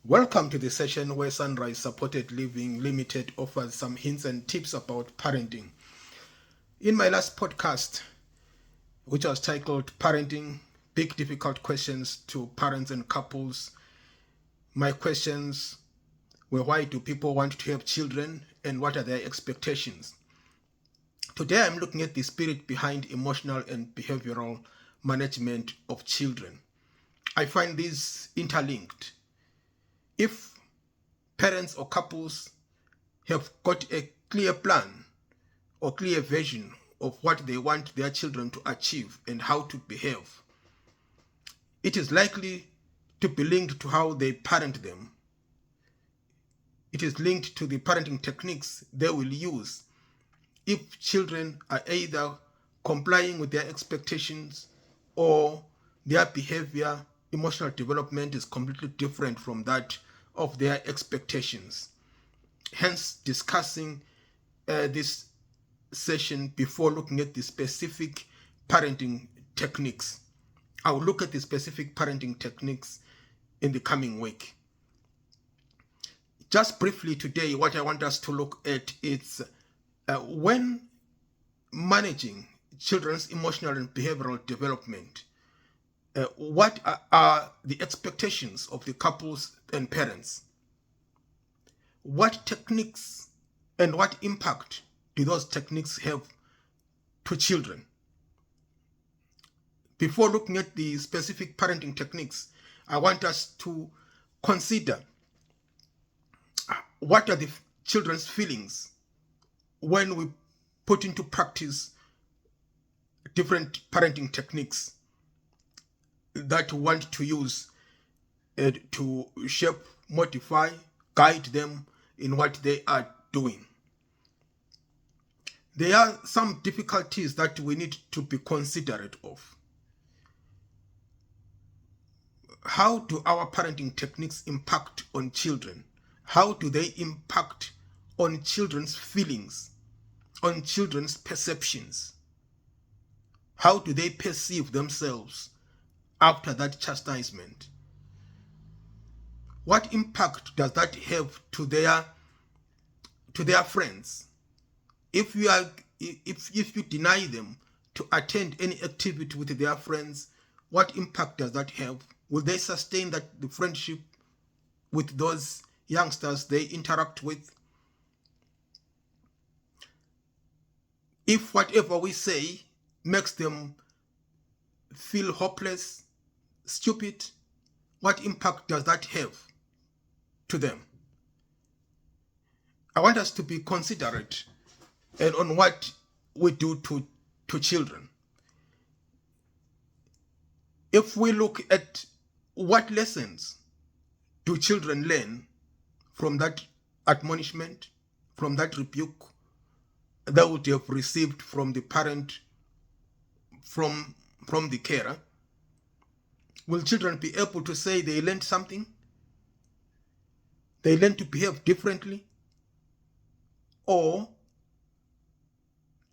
Welcome to the session where Sunrise Supported Living Limited offers some hints and tips about parenting. In my last podcast, which was titled Parenting Big Difficult Questions to Parents and Couples, my questions were: why do people want to have children and what are their expectations? Today I'm looking at the spirit behind emotional and behavioral management of children. I find these interlinked. If parents or couples have got a clear plan or clear vision of what they want their children to achieve and how to behave, it is likely to be linked to how they parent them. It is linked to the parenting techniques they will use. If children are either complying with their expectations or their behavior, emotional development is completely different from that of their expectations. Hence, discussing this session before looking at the specific parenting techniques. I will look at the specific parenting techniques in the coming week. Just briefly today, what I want us to look at is when managing children's emotional and behavioral development, what are the expectations of the couples and parents? What techniques and what impact do those techniques have to children? Before looking at the specific parenting techniques, I want us to consider what are the children's feelings when we put into practice different parenting techniques that we want to use to shape, modify, guide them in what they are doing. There are some difficulties that we need to be considerate of. How do our parenting techniques impact on children? How do they impact on children's feelings, on children's perceptions? How do they perceive themselves after that chastisement? What impact does that have to their friends? If you deny them to attend any activity with their friends, what impact does that have? Will they sustain the friendship with those youngsters they interact with? If whatever we say makes them feel hopeless, stupid, what impact does that have to them? I want us to be considerate and on what we do to children. If we look at what lessons do children learn from that admonishment, from that rebuke they would have received from the parent, from the carer, will children be able to say they learned something? They learned to behave differently? Or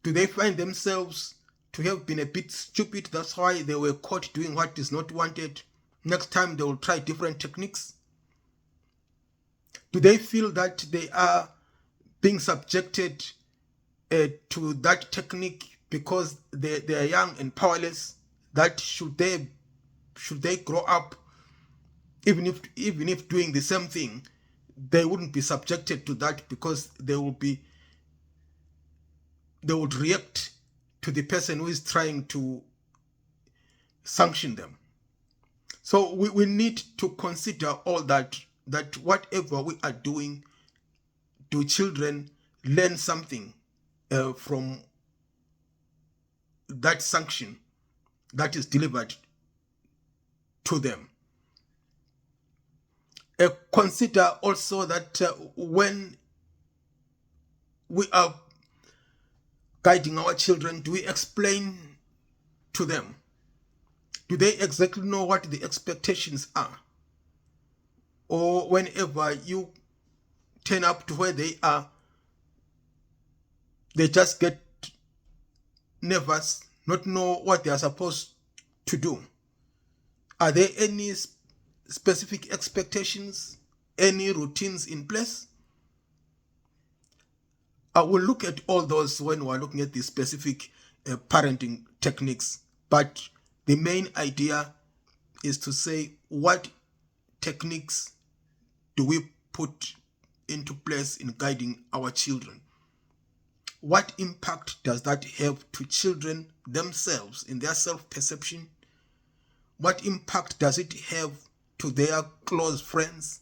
do they find themselves to have been a bit stupid, that's why they were caught doing what is not wanted? Next time they will try different techniques? Do they feel that they are being subjected to that technique because they are young and powerless? That should they grow up, even if doing the same thing, they wouldn't be subjected to that because they would react to the person who is trying to sanction them. So we need to consider all that whatever we are doing, do children learn something from that sanction that is delivered to them? Consider also that when we are guiding our children, do we explain to them? Do they exactly know what the expectations are? Or whenever you turn up to where they are, they just get nervous, not know what they are supposed to do? Are there any specific expectations any routines in place? I will look at all those when we're looking at the specific parenting techniques, but the main idea is to say, what techniques do we put into place in guiding our children? What impact does that have to children themselves in their self-perception? What impact does it have to their close friends?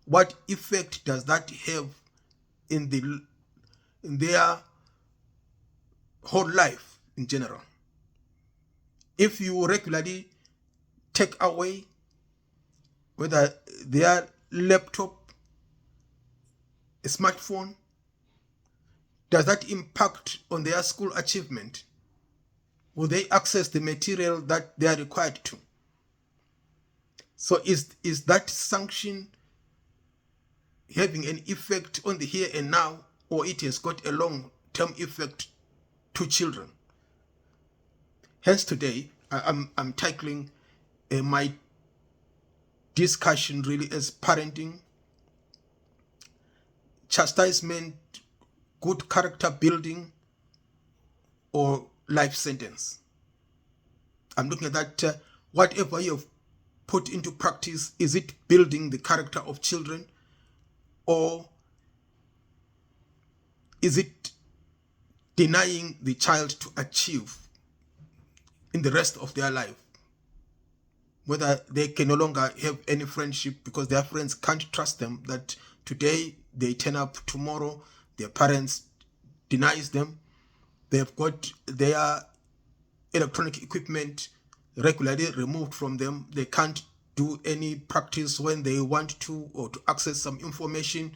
What effect does that have in their whole life in general? If you regularly take away whether their laptop, a smartphone, does that impact on their school achievement? Will they access the material that they are required to? So is that sanction having an effect on the here and now, or it has got a long-term effect to children? Hence today, I'm tackling my discussion really as parenting, chastisement, good character building, or life sentence. I'm looking at that, whatever you have put into practice, is it building the character of children, or is it denying the child to achieve in the rest of their life? Whether they can no longer have any friendship because their friends can't trust them, that today they turn up, tomorrow their parents denies them. They've got their electronic equipment regularly removed from them. They can't do any practice when they want to, or to access some information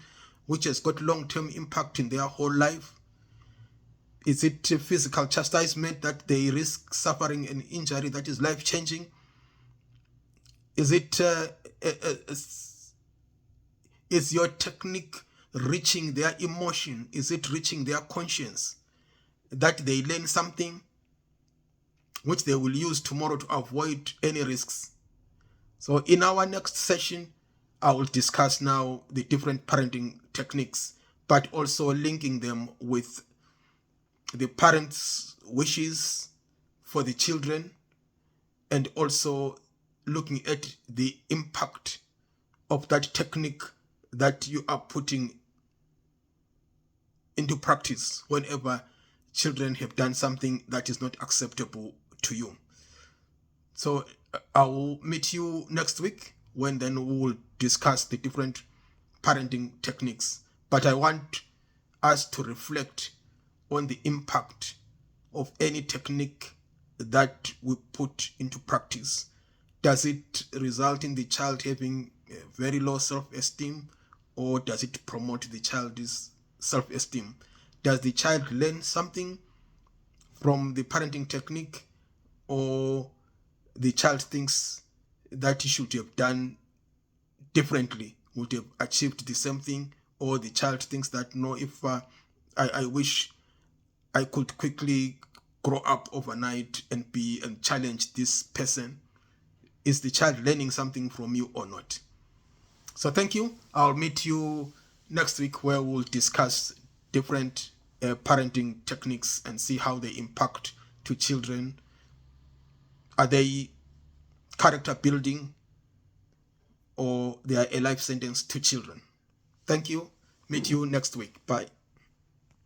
which has got long-term impact in their whole life. Is it physical chastisement that they risk suffering an injury that is life-changing? Is it is your technique reaching their emotion? Is it reaching their conscience, that they learn something which they will use tomorrow to avoid any risks? So in our next session, I will discuss now the different parenting techniques, but also linking them with the parents' wishes for the children, and also looking at the impact of that technique that you are putting into practice whenever children have done something that is not acceptable to you. So I will meet you next week, when then we will discuss the different parenting techniques. But I want us to reflect on the impact of any technique that we put into practice. Does it result in the child having very low self-esteem, or does it promote the child's self-esteem? Does the child learn something from the parenting technique, or the child thinks that he should have done differently, would have achieved the same thing? Or the child thinks that, no, if I wish I could quickly grow up overnight and challenge this person. Is the child learning something from you or not? So thank you. I'll meet you next week, where we'll discuss different parenting techniques and see how they impact to children. Are they character building, or they are a life sentence to children? Thank you. Meet you next week. Bye.